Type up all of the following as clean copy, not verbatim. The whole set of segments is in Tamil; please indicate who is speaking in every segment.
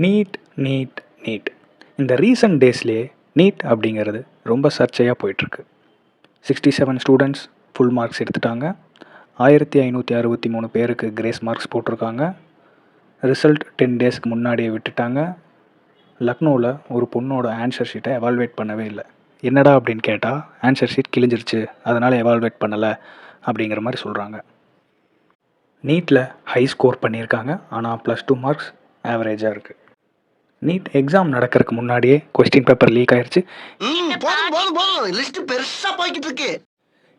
Speaker 1: நீட் நீட் நீட் இந்த ரீசன்ட் டேஸ்லேயே நீட் அப்படிங்கிறது ரொம்ப சர்ச்சையாக போயிட்டுருக்கு. 67 ஸ்டூடெண்ட்ஸ் ஃபுல் மார்க்ஸ் எடுத்துட்டாங்க. 1563 பேருக்கு கிரேஸ் மார்க்ஸ் போட்டிருக்காங்க. ரிசல்ட் 10 டேஸ்க்கு முன்னாடியே விட்டுட்டாங்க. லக்னோவில் ஒரு பொண்ணோட ஆன்சர் ஷீட்டை எவால்வேட் பண்ணவே இல்லை. என்னடா அப்படின்னு கேட்டால் ஆன்சர் ஷீட் கிழிஞ்சிருச்சு, அதனால் எவால்வேட் பண்ணலை அப்படிங்கிற மாதிரி சொல்கிறாங்க. நீட்டில் ஹை ஸ்கோர் பண்ணியிருக்காங்க, ஆனால் +2 மார்க்ஸ் ஆவரேஜாக இருக்குது. நீட் எக்ஸாம் நடக்கிறதுக்கு முன்னாடியே கொஸ்டின் பேப்பர் லீக் ஆயிடுச்சு.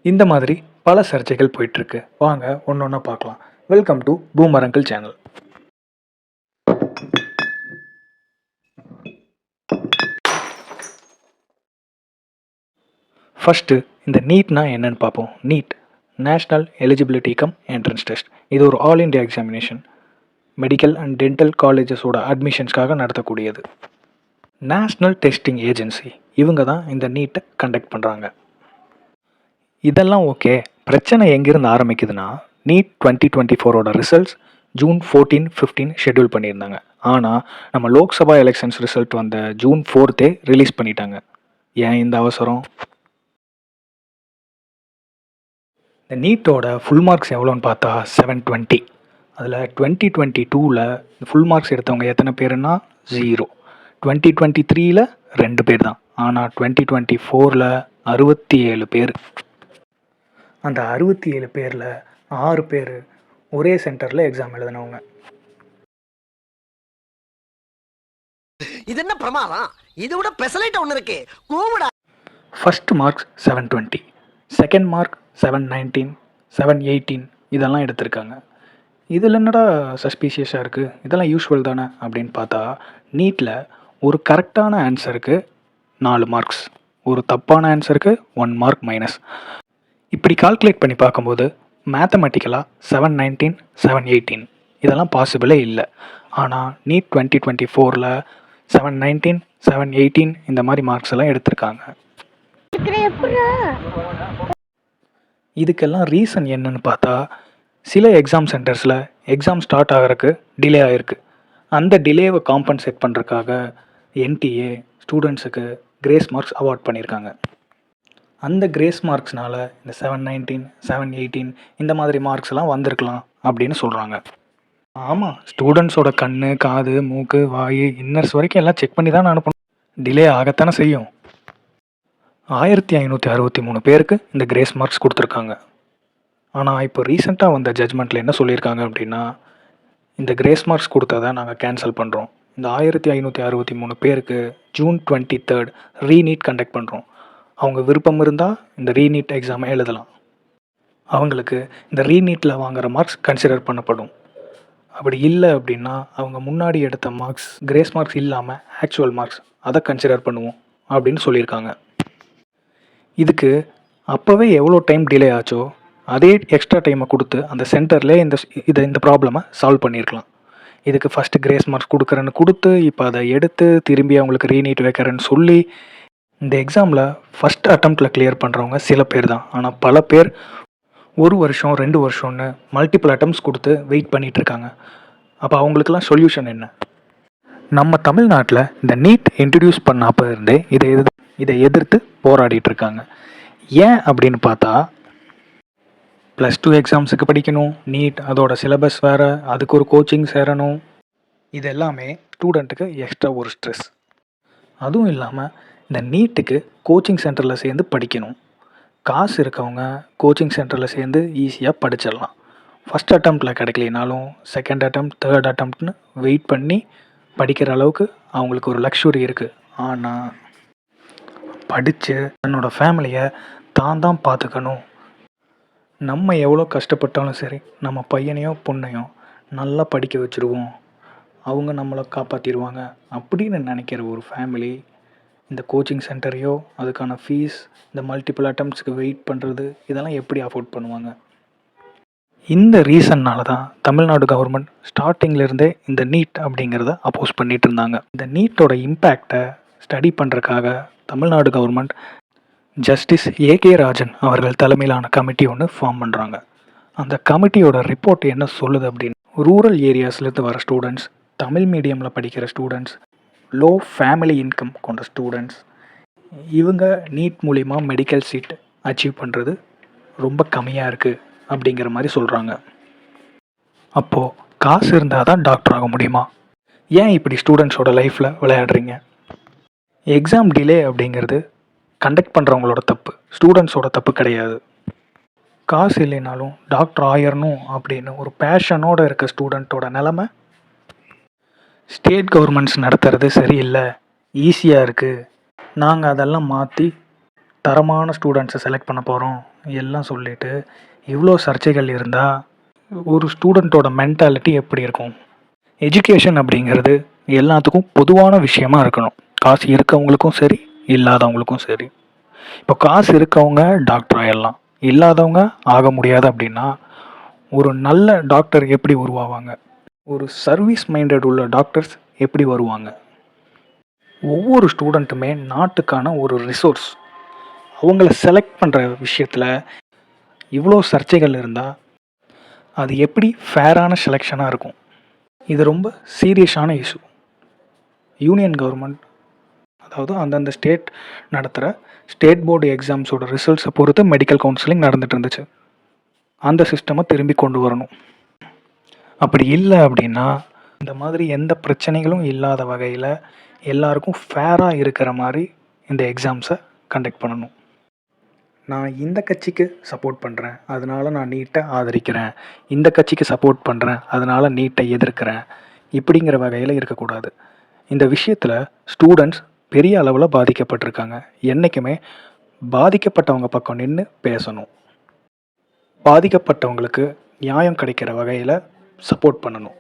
Speaker 1: இந்த மாதிரி பல சர்ச்சைகள் போயிட்டுருக்கு. வாங்க ஒன்று ஒன்றா பார்க்கலாம். Welcome to boomer uncle channel. First இந்த நீட்னா என்னன்னு பார்ப்போம். NEET national eligibility cum entrance test. இது ஒரு all India examination. Medical and dental காலேஜஸோட அட்மிஷன்ஸ்க்காக நடத்தக்கூடியது. நேஷ்னல் டெஸ்டிங் ஏஜென்சி இவங்க தான் இந்த நீட்டை கண்டக்ட் பண்ணுறாங்க. இதெல்லாம் ஓகே. பிரச்சனை எங்கேருந்து ஆரம்பிக்குதுன்னா, நீட் 2024 ரிசல்ட்ஸ் ஜூன் 14, 15 ஷெட்யூல் பண்ணியிருந்தாங்க. ஆனால் நம்ம லோக்சபா எலெக்ஷன்ஸ் ரிசல்ட் வந்த ஜூன் 4 ரிலீஸ் பண்ணிட்டாங்க. ஏன் இந்த அவசரம்? இந்த நீட்டோட ஃபுல் மார்க்ஸ் எவ்வளோன்னு பார்த்தா 720. அதில் 2022 ஃபுல் மார்க்ஸ் எடுத்தவங்க எத்தனை பேருன்னா 0. 2023 2 பேர் தான். ஆனால் 2024 67 பேர். அந்த 67 பேரில் 6 பேர் ஒரே சென்டரில் எக்ஸாம் எழுதினவங்க.
Speaker 2: இது என்ன பிரமாதம்? இது விட ஸ்பெஷலைட் ஒன்று இருக்கு. கூவுடா.
Speaker 1: ஃபர்ஸ்ட் மார்க்ஸ் 720, செகண்ட் மார்க் 719, 718 இதெல்லாம் எடுத்திருக்காங்க. இதில் என்னடா சஸ்பீஷியஸாக இருக்குது, இதெல்லாம் யூஸ்வல் தானே அப்படின்னு பார்த்தா, நீட்டில் ஒரு கரெக்டான ஆன்சருக்கு 4 மார்க்ஸ், ஒரு தப்பான ஆன்சருக்கு 1 மார்க் மைனஸ். இப்படி கால்குலேட் பண்ணி பார்க்கும்போது மேத்தமெட்டிக்கலாக 719, 718 இதெல்லாம் பாசிபிளே இல்லை. ஆனால் நீட் 2024 719, 718 இந்த மாதிரி மார்க்ஸ் எல்லாம் எடுத்திருக்காங்க. இதுக்கெல்லாம் ரீசன் என்னன்னு பார்த்தா, சில எக்ஸாம் சென்டர்ஸில் எக்ஸாம் ஸ்டார்ட் ஆகிறதுக்கு டிலே ஆகிருக்கு. அந்த டிலேவை காம்பன்சேட் பண்ணுறதுக்காக என்டிஏ ஸ்டூடெண்ட்ஸுக்கு கிரேஸ் மார்க்ஸ் அவார்ட் பண்ணியிருக்காங்க. அந்த கிரேஸ் மார்க்ஸ்னால் இந்த 719, 718 இந்த மாதிரி மார்க்ஸ் எல்லாம் வந்திருக்கலாம் அப்படின்னு சொல்கிறாங்க. ஆமாம், ஸ்டூடெண்ட்ஸோட கண், காது, மூக்கு, வாய், இன்னர்ஸ் வரைக்கும் எல்லாம் செக் பண்ணி தான் அனுப்பணும். டிலே ஆகத்தானே செய்யும். 1563 பேருக்கு இந்த கிரேஸ் மார்க்ஸ் கொடுத்துருக்காங்க. ஆனால் இப்போ ரீசெண்டாக வந்த ஜட்ஜ்மெண்ட்டில் என்ன சொல்லியிருக்காங்க அப்படின்னா, இந்த கிரேஸ் மார்க்ஸ் கொடுத்ததை நாங்கள் கேன்சல் பண்ணுறோம். இந்த 1563 பேருக்கு ஜூன் 23 ரீநீட் கண்டக்ட் பண்ணுறோம். அவங்க விருப்பம் இருந்தால் இந்த ரீநீட் எக்ஸாமை எழுதலாம். அவங்களுக்கு இந்த ரீநீட்டில் வாங்குகிற மார்க்ஸ் கன்சிடர் பண்ணப்படும். அப்படி இல்லை அப்படின்னா அவங்க முன்னாடி எடுத்த மார்க்ஸ் கிரேஸ் மார்க்ஸ் இல்லாமல் ஆக்சுவல் மார்க்ஸ் அதை கன்சிடர் பண்ணுவோம் அப்படின்னு சொல்லியிருக்காங்க. இதுக்கு அப்போவே எவ்வளோ டைம் டிலே ஆச்சோ அதே எக்ஸ்ட்ரா டைமை கொடுத்து அந்த சென்டர்லேயே இந்த ப்ராப்ளமை சால்வ் பண்ணியிருக்கலாம். இதுக்கு ஃபஸ்ட்டு கிரேஸ் மார்க்ஸ் கொடுக்குறேன்னு கொடுத்து இப்போ அதை எடுத்து திரும்பி அவங்களுக்கு ரீநீட் வைக்கிறேன்னு சொல்லி இந்த எக்ஸாமில் ஃபஸ்ட் அட்டம்ப்டில் கிளியர் பண்ணுறவங்க சில பேர் தான். ஆனால் பல பேர் 1 வருஷம் 2 வருஷம்னு மல்டிபிள் அட்டம்ப்ட்ஸ் கொடுத்து வெயிட் பண்ணிகிட்ருக்காங்க. அப்போ அவங்களுக்கெல்லாம் சொல்யூஷன் என்ன? நம்ம தமிழ்நாட்டில் இந்த நீட் இன்ட்ரடியூஸ் பண்ண அப்போ இருந்தே இதை எதிர்த்து போராடிட்டுருக்காங்க. ஏன் அப்படின்னு பார்த்தா, +2 எக்ஸாம்ஸுக்கு படிக்கணும், நீட் அதோட சிலபஸ் வேறு, அதுக்கு ஒரு கோச்சிங் சேரணும், இது எல்லாமே ஸ்டூடெண்ட்டுக்கு எக்ஸ்ட்ரா ஒரு ஸ்ட்ரெஸ். அதுவும் இல்லாமல் இந்த நீட்டுக்கு கோச்சிங் சென்டரில் சேர்ந்து படிக்கணும். காசு இருக்கவங்க கோச்சிங் சென்டரில் சேர்ந்து ஈஸியாக படிச்சிடலாம். ஃபஸ்ட் அட்டம்ப்டில் கிடைக்கலினாலும் செகண்ட் அட்டம்ப்ட், தேர்ட் அட்டம்ப்ட்னு வெயிட் பண்ணி படிக்கிற அளவுக்கு அவங்களுக்கு ஒரு லக்ஸுரி இருக்குது. ஆனால் படித்து தன்னோட ஃபேமிலியை தான் பார்த்துக்கணும். நம்ம எவ்வளோ கஷ்டப்பட்டாலும் சரி, நம்ம பையனையோ பொண்ணையோ நல்லா படிக்க வச்சுருவோம், அவங்க நம்மளை காப்பாற்றிடுவாங்க அப்படின்னு நினைக்கிற ஒரு ஃபேமிலி இந்த கோச்சிங் சென்டரையோ அதுக்கான ஃபீஸ், இந்த மல்டிபிள் அட்டம்ப்ட்ஸுக்கு வெயிட் பண்ணுறது இதெல்லாம் எப்படி அஃபோர்ட் பண்ணுவாங்க? இந்த ரீசன்னால் தான் தமிழ்நாடு கவர்மெண்ட் ஸ்டார்டிங்லேருந்தே இந்த நீட் அப்படிங்கிறத அப்போஸ் பண்ணிகிட்டு இருந்தாங்க. இந்த நீட்டோட இம்பேக்டை ஸ்டடி பண்ணுறதுக்காக Tamil Nadu government justice AK Rajan அவர்கள் தலைமையிலான கமிட்டி ஒன்று ஃபார்ம் பண்ணுறாங்க. அந்த கமிட்டியோட ரிப்போர்ட் என்ன சொல்லுது அப்படின்னு, ரூரல் ஏரியாஸ்லேருந்து வர ஸ்டூடெண்ட்ஸ் தமிழ் மீடியமில் படிக்கிற ஸ்டூடெண்ட்ஸ், லோ ஃபேமிலி இன்கம் கொண்ட ஸ்டூடெண்ட்ஸ், இவங்க நீட் மூலிமா மெடிக்கல் சீட் அச்சீவ் பண்ணுறது ரொம்ப கம்மியாக இருக்குது அப்படிங்கிற மாதிரி சொல்கிறாங்க. அப்போது காசு இருந்தால் தான் டாக்டர் ஆக முடியுமா? ஏன் இப்படி ஸ்டூடெண்ட்ஸோட லைஃப்பில் விளையாடுறீங்க? எக்ஸாம் டிலே அப்படிங்கிறது கண்டக்ட் பண்ணுறவங்களோட தப்பு, ஸ்டூடெண்ட்ஸோட தப்பு கிடையாது. காசு இல்லைனாலும் டாக்டர் ஆயிரணும் அப்படின்னு ஒரு பேஷனோடு இருக்க ஸ்டூடெண்ட்டோட நிலமை, ஸ்டேட் கவர்மெண்ட்ஸ் நடத்துறது சரியில்லை, ஈஸியாக இருக்குது, நாங்கள் அதெல்லாம் மாற்றி தரமான ஸ்டூடெண்ட்ஸை செலக்ட் பண்ண போகிறோம் எல்லாம் சொல்லிவிட்டு இவ்வளோ சர்ச்சைகள் இருந்தால் ஒரு ஸ்டூடெண்ட்டோட மென்டாலிட்டி எப்படி இருக்கும்? எஜுகேஷன் அப்படிங்கிறது எல்லாத்துக்கும் பொதுவான விஷயமா இருக்கணும். காசு இருக்கவங்களுக்கும் சரி, இல்லாதவங்களுக்கும் சரி. இப்போ காசு இருக்கவங்க டாக்டர் ஆகிடலாம், இல்லாதவங்க ஆக முடியாது அப்படின்னா ஒரு நல்ல டாக்டர் எப்படி உருவாவாங்க? ஒரு சர்வீஸ் மைண்டட் உள்ள டாக்டர்ஸ் எப்படி வருவாங்க? ஒவ்வொரு ஸ்டூடெண்ட்டுமே நாட்டுக்கான ஒரு ரிசோர்ஸ். அவங்கள செலக்ட் பண்ணுற விஷயத்தில் இவ்வளோ சர்ச்சைகள் இருந்தால் அது எப்படி ஃபேரான செலெக்ஷனாக இருக்கும்? இது ரொம்ப சீரியஸான இஷ்யூ. யூனியன் கவர்மெண்ட், அதாவது அந்தந்த ஸ்டேட் நடத்துகிற ஸ்டேட் போர்டு எக்ஸாம்ஸோட ரிசல்ட்ஸை பொறுத்து மெடிக்கல் கவுன்சிலிங் நடந்துட்டு இருந்துச்சு. அந்த சிஸ்டமை திரும்பி கொண்டு வரணும். அப்படி இல்லை அப்படின்னா இந்த மாதிரி எந்த பிரச்சனைகளும் இல்லாத வகையில் எல்லாருக்கும் ஃபேராக இருக்கிற மாதிரி இந்த எக்ஸாம்ஸை கண்டக்ட் பண்ணணும். நான் இந்த கட்சிக்கு சப்போர்ட் பண்ணுறேன், அதனால் நான் நீட்டை ஆதரிக்கிறேன், இந்த கட்சிக்கு சப்போர்ட் பண்ணுறேன், அதனால் நீட்டை எதிர்க்கிறேன், இப்படிங்கிற வகையில் இருக்கக்கூடாது. இந்த விஷயத்தில் ஸ்டூடெண்ட்ஸ் பெரிய அளவில் பாதிக்கப்பட்டிருக்காங்க. என்றைக்குமே பாதிக்கப்பட்டவங்க பக்கம் நின்று பேசணும். பாதிக்கப்பட்டவங்களுக்கு நியாயம் கிடைக்கிற வகையில் சப்போர்ட் பண்ணணும்.